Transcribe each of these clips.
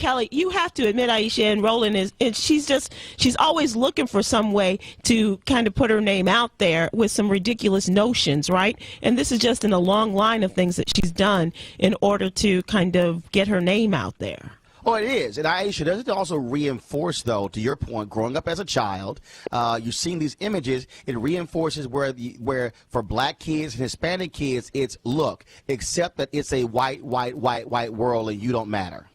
Kelly, you have to admit, Aisha and Roland she's always looking for some way to kind of put her name out there with some ridiculous notions, right? And this is just in a long line of things that she's done in order to kind of get her name out there. Oh, it is. And Aisha, does it also reinforce, though, to your point, growing up as a child, you're seeing these images, it reinforces where for black kids and Hispanic kids, it's, look, except that it's a white world and you don't matter.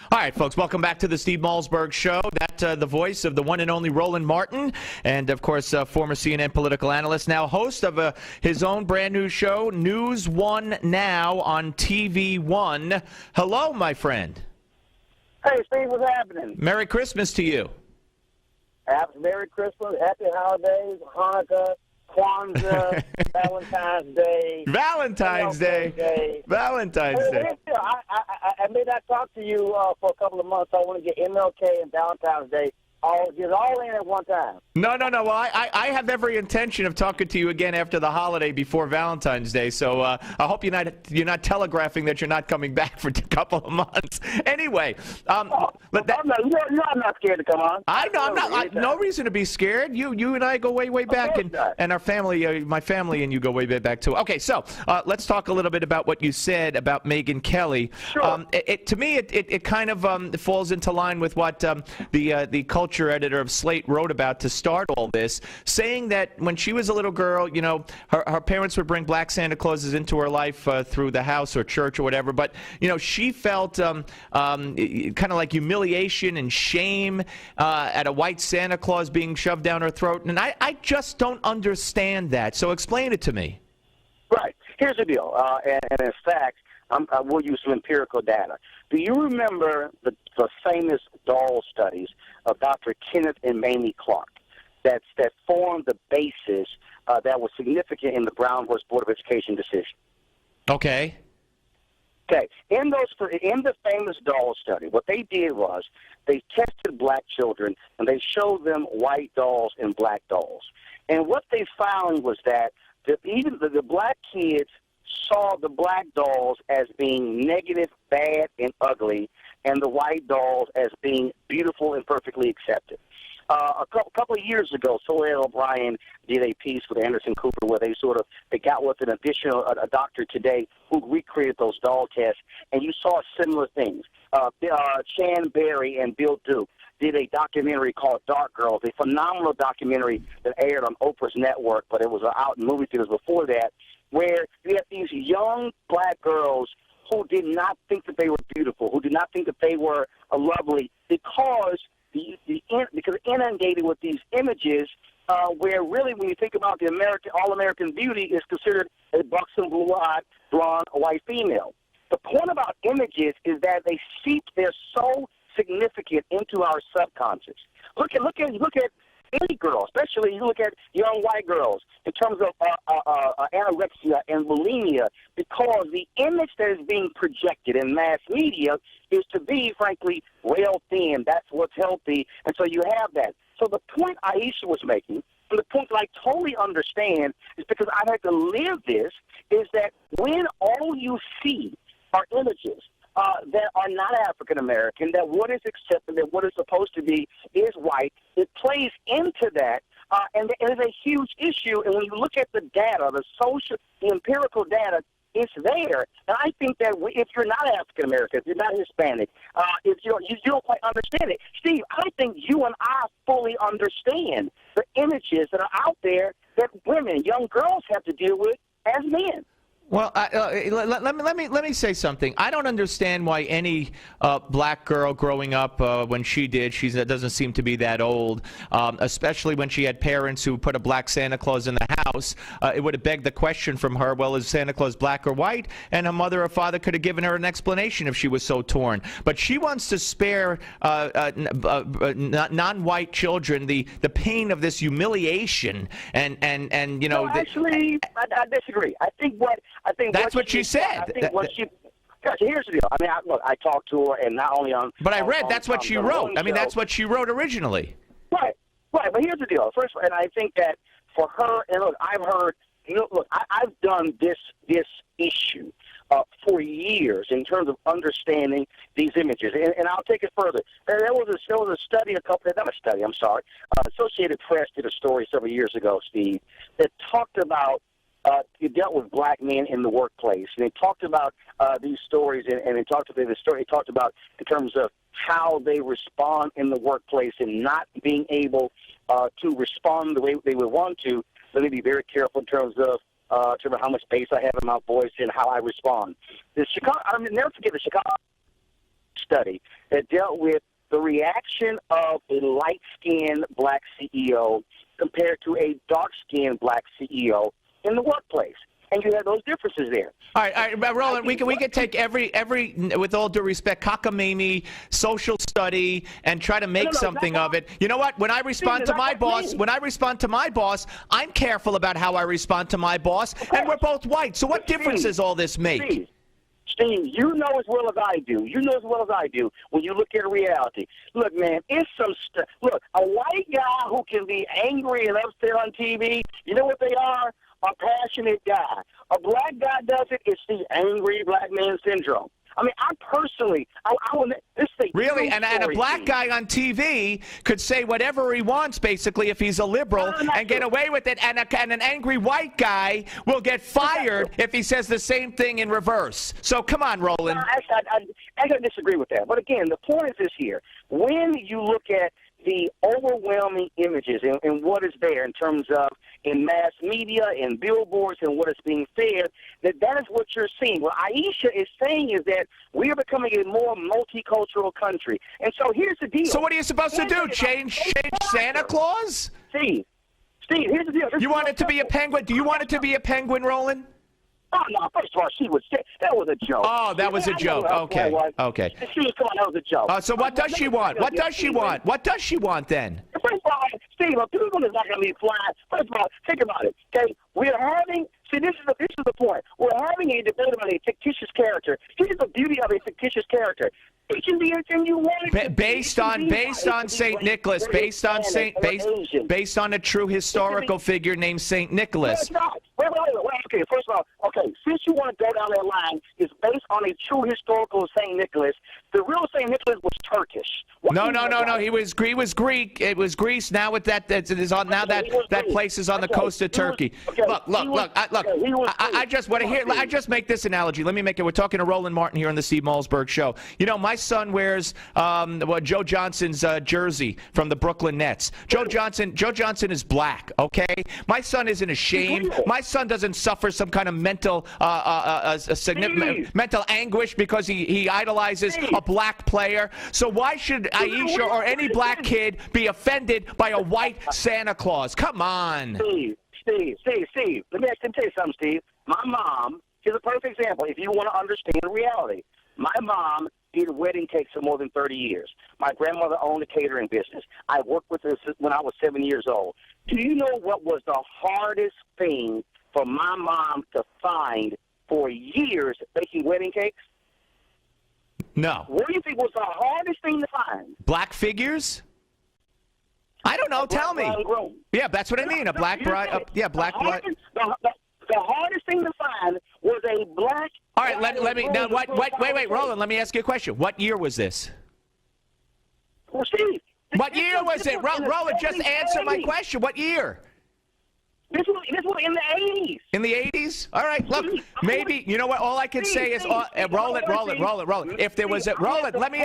All right, folks, welcome back to the Steve Malzberg Show. The voice of the one and only Roland Martin, and, of course, former CNN political analyst, now host of his own brand new show, News One Now on TV One. Hello, my friend. Hey, Steve, what's happening? Merry Christmas to you. Merry Christmas, Happy Holidays, Hanukkah, Kwanzaa, Valentine's Day. Valentine's Day. Valentine's Day. I may not talk to you for a couple of months. I want to get MLK and Valentine's Day all in at one time. No. Well, I have every intention of talking to you again after the holiday before Valentine's Day. So I hope you're not telegraphing that you're not coming back for a couple of months. Anyway, I'm not scared to come on. I know I'm not. No reason to be scared. You and I go way back, and our family, my family, and you go way back too. Okay, so let's talk a little bit about what you said about Megyn Kelly. Sure. To me, it kind of falls into line with what the culture editor of Slate wrote about to start all this, saying that when she was a little girl, you know, her parents would bring black Santa Clauses into her life through the house or church or whatever, but, you know, she felt kind of like humiliation and shame at a white Santa Claus being shoved down her throat, and I just don't understand that. So explain it to me. Right. Here's the deal, and in fact, I will use some empirical data. Do you remember the famous doll studies of Dr. Kenneth and Mamie Clark that formed the basis that was significant in the Brown versus Board of Education decision? Okay. Okay. In the famous doll study, what they did was they tested black children and they showed them white dolls and black dolls. And what they found was that even the black kids saw the black dolls as being negative, bad, and ugly, and the white dolls as being beautiful and perfectly accepted. A couple of years ago, Soleil O'Brien did a piece with Anderson Cooper where they got with an additional a doctor today who recreated those doll tests, and you saw similar things. Chan Berry and Bill Duke did a documentary called Dark Girls, a phenomenal documentary that aired on Oprah's network, but it was out in movie theaters before that, where you have these young black girls who did not think that they were beautiful, who did not think that they were lovely, because inundated with these images where really when you think about the all-American beauty is considered a buxom, blue-eyed, blonde, white female. The point about images is that they're so significant into our subconscious. Look at any girl, especially you look at young white girls, in terms of anorexia and bulimia, because the image that is being projected in mass media is to be, frankly, rail thin. That's what's healthy, and so you have that. So the point Aisha was making, and the point that I totally understand, is because I've had to live this, is that when all you see are images that are not African American, that what is accepted, that what is supposed to be is white, it plays into that, and it is a huge issue. And when you look at the data, the empirical data, it's there. And I think that if you're not African American, if you're not Hispanic, if you don't quite understand it, Steve, I think you and I fully understand the images that are out there that women, young girls, have to deal with as men. Well, let me say something. I don't understand why any black girl growing up when she doesn't seem to be that old, especially when she had parents who put a black Santa Claus in the house. It would have begged the question from her, well, is Santa Claus black or white? And her mother or father could have given her an explanation if she was so torn. But she wants to spare non-white children the pain of this humiliation and you know. No, actually, I disagree. I think that's what she said. I think what she. Here's the deal. I mean, I talked to her, and not only on. But I read that's what she wrote. I mean, that's what she wrote originally. Right. But here's the deal. First, and I think that for her, and look, I've heard. I've done this issue for years in terms of understanding these images. And I'll take it further. There was a study, Associated Press did a story several years ago, Steve, that talked about it dealt with black men in the workplace, and they talked about these stories, and it talked about in terms of how they respond in the workplace and not being able to respond the way they would want to. Let me be very careful in terms of how much bass I have in my voice and how I respond. I'll never forget the Chicago study that dealt with the reaction of a light-skinned black CEO compared to a dark-skinned black CEO in the workplace. And you have those differences there. All right, Roland, we can take every, with all due respect, cockamamie social study and try to make something of it. You know what? When I respond to my boss, I'm careful about how I respond to my boss, and we're both white. So what difference does all this make? Steve, you know as well as I do. You know as well as I do when you look at reality. Look, man, it's some stuff. Look, a white guy who can be angry and upset on TV, you know what they are? A passionate guy. A black guy does it, it's the angry black man syndrome. I mean, I personally, I will, this thing. Really? And a black guy on TV could say whatever he wants, basically, if he's a liberal, and get away with it. And an angry white guy will get fired if he says the same thing in reverse. So come on, Roland. I don't disagree with that. But again, the point is this here. When you look at the overwhelming images and what is there in terms of in mass media and billboards and what is being fed, that is what you're seeing. What Aisha is saying is that we are becoming a more multicultural country. And so here's the deal. So what are you supposed to do? Change Santa Claus? Steve, here's the deal. You want it to be a penguin? Do you want it to be a penguin, Roland? Oh, no, first of all, that was a joke. Oh, that was a joke. Okay. Okay. Steve, come on, that was a joke. So what does she want? What does she want? What does she want then? First of all, Steve, people is not going to be flying. First of all, think about it, okay? We're having, this is the point. We're having a debate about a fictitious character. Here's the beauty of a fictitious character. It can be anything you want it to based on St. Nicholas, based on a true historical figure named St. Nicholas. No, it's not. Okay, first of all, since you want to go down that line, it's based on a true historical St. Nicholas. The real St. Nicholas was Turkish. No. He was Greek. It was Greece. Now with that is on. Now that place is on the coast of Turkey. Look. I just want to hear. I just make this analogy. Let me make it. We're talking to Roland Martin here on the Steve Malzberg Show. You know, my son wears Joe Johnson's jersey from the Brooklyn Nets. Joe Johnson is black. Okay, my son isn't ashamed. My son doesn't suffer some kind of mental mental anguish because he idolizes a black player. So why should Aisha or any black kid be offended by a white Santa Claus? Come on. Steve. Let me tell you something, Steve. My mom is a perfect example. If you want to understand the reality, my mom did wedding cakes for more than 30 years. My grandmother owned a catering business. I worked with her when I was 7 years old. Do you know what was the hardest thing for my mom to find for years baking wedding cakes? No. What do you think was the hardest thing to find? Black figures? I don't know. Tell me. Yeah, that's what I mean. A black bride. Black bride. The hardest thing to find was a black. All right, let me. Now, wait, Roland. Let me ask you a question. What year was this? Well, Steve. What year was it? Roland, just answer my question. What year? This was in the 80s. In the 80s? All right, look, maybe, you know what, all I can say is, Roland, if there was Roland, let me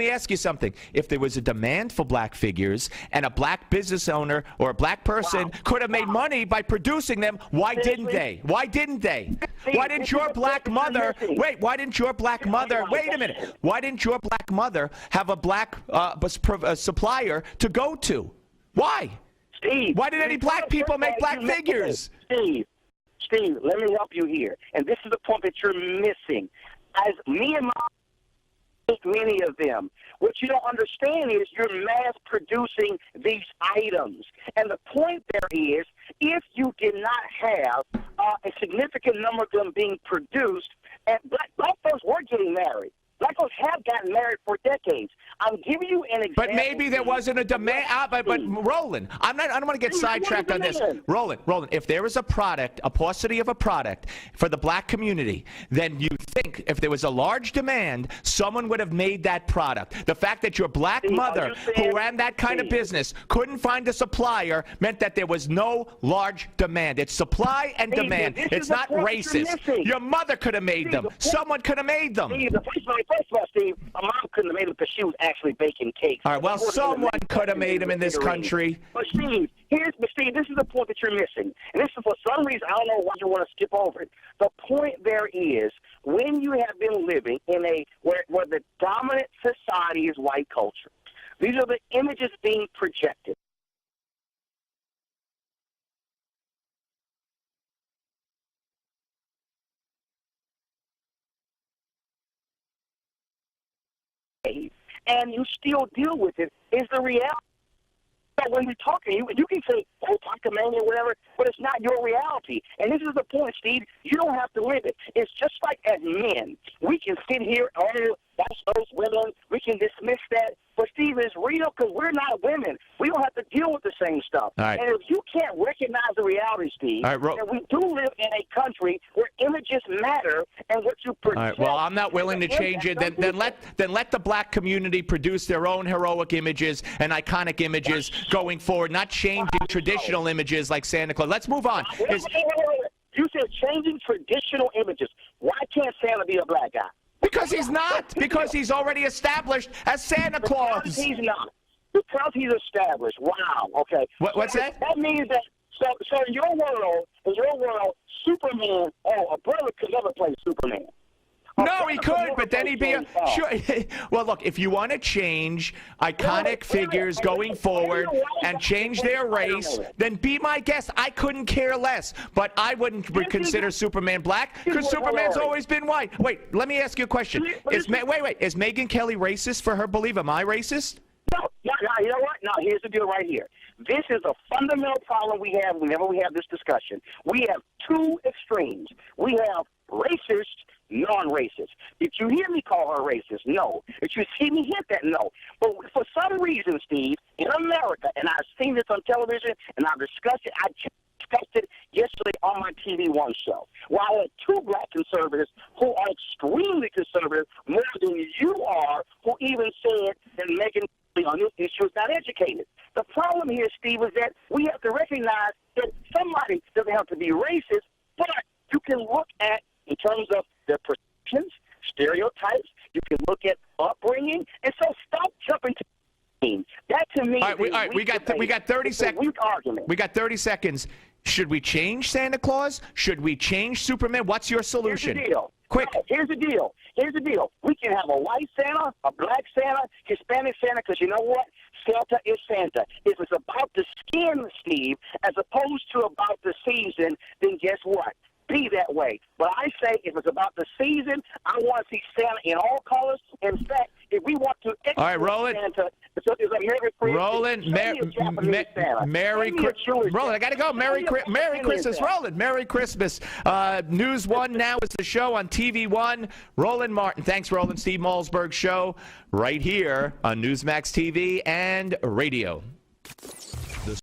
ask you something. If there was a demand for black figures and a black business owner or a black person could have made money by producing them, why didn't they? Why didn't your black mother, why didn't your black mother have a black supplier to go to? Why? Steve, why did any black people make black figures? Steve, let me help you here. And this is the point that you're missing. As me and many of them, what you don't understand is you're mass producing these items. And the point there is, if you did not have a significant number of them being produced, and black folks were getting married. Black folks have gotten married for decades. I'm giving you an example. But maybe there wasn't a demand. But Roland, I don't want to get sidetracked on this. Roland, if there is a product, a paucity of a product for the black community, then you think if there was a large demand, someone would have made that product. The fact that your black mother, who ran that kind of business, couldn't find a supplier meant that there was no large demand. It's supply and demand. It's not racist. Your mother could have made them. Someone could have made them. First of all, Steve, my mom couldn't have made them because she was actually baking cakes. All right, well, someone could have made them in this country. But Steve, this is the point that you're missing. And this is for some reason, I don't know why you want to skip over it. The point there is, when you have been living in where the dominant society is white culture, these are the images being projected. And you still deal with it, is the reality. So when we're talking, you can say, oh, Pocomania, whatever, but it's not your reality. And this is the point, Steve. You don't have to live it. It's just like as men. We can sit here, oh, that's those women. We can dismiss that. But, Steve, it's real because we're not women. We don't have to deal with the same stuff. Right. And if you can't recognize the reality, Steve, that we do live in a country where images matter and what you project. All right. Well, I'm not willing to change it. Then let the black community produce their own heroic images and iconic images going forward, not changing traditional images like Santa Claus. Let's move on. Wait. You said changing traditional images. Why can't Santa be a black guy? Because he's not. Because he's already established as Santa Claus. Because he's not. Because he's established. Wow. Okay. What's that? That means that. So in your world, Superman. Oh, a brother could never play Superman. No, he could, but then he'd be a sure. Well, look, if you want to change iconic figures going forward and change their race, then be my guest. I couldn't care less, but I wouldn't consider Superman black because Superman's always been white. Wait, let me ask you a question. Is Megyn Kelly racist for her belief? Am I racist? No, you know what? No, here's the deal right here. This is a fundamental problem we have whenever we have this discussion. We have two extremes. We have racist, non-racist. Did you hear me call her racist? No. Did you see me hint that? No. But for some reason, Steve, in America, and I've seen this on television, and I've discussed it, I discussed it yesterday on my TV One show, where I had two black conservatives who are extremely conservative, more than you are, who even said that Megyn on this issue is not educated. The problem here, Steve, is that we have to recognize that somebody doesn't have to be racist, but you can look at, in terms of their perceptions, stereotypes, you can look at upbringing, and so stop jumping to that. To me, all right, we got 30 seconds. We got 30 seconds. Should we change Santa Claus? Should we change Superman? What's your solution? Here's the deal. Quick. No, here's the deal. We can have a white Santa, a black Santa, Hispanic Santa, because you know what? Santa is Santa. If it's about the skin, Steve, as opposed to about the season, then guess what? Be that way. But I say if it's about the season, I want to see Santa in all colors. In fact, if we want to all right, Roland. Santa, so it's like Roland, Merry Christmas. Roland, I got to go. Merry Christmas, Roland. Merry Christmas. News One now is the show on TV One. Roland Martin. Thanks, Roland. Steve Malzberg Show right here on Newsmax TV and radio.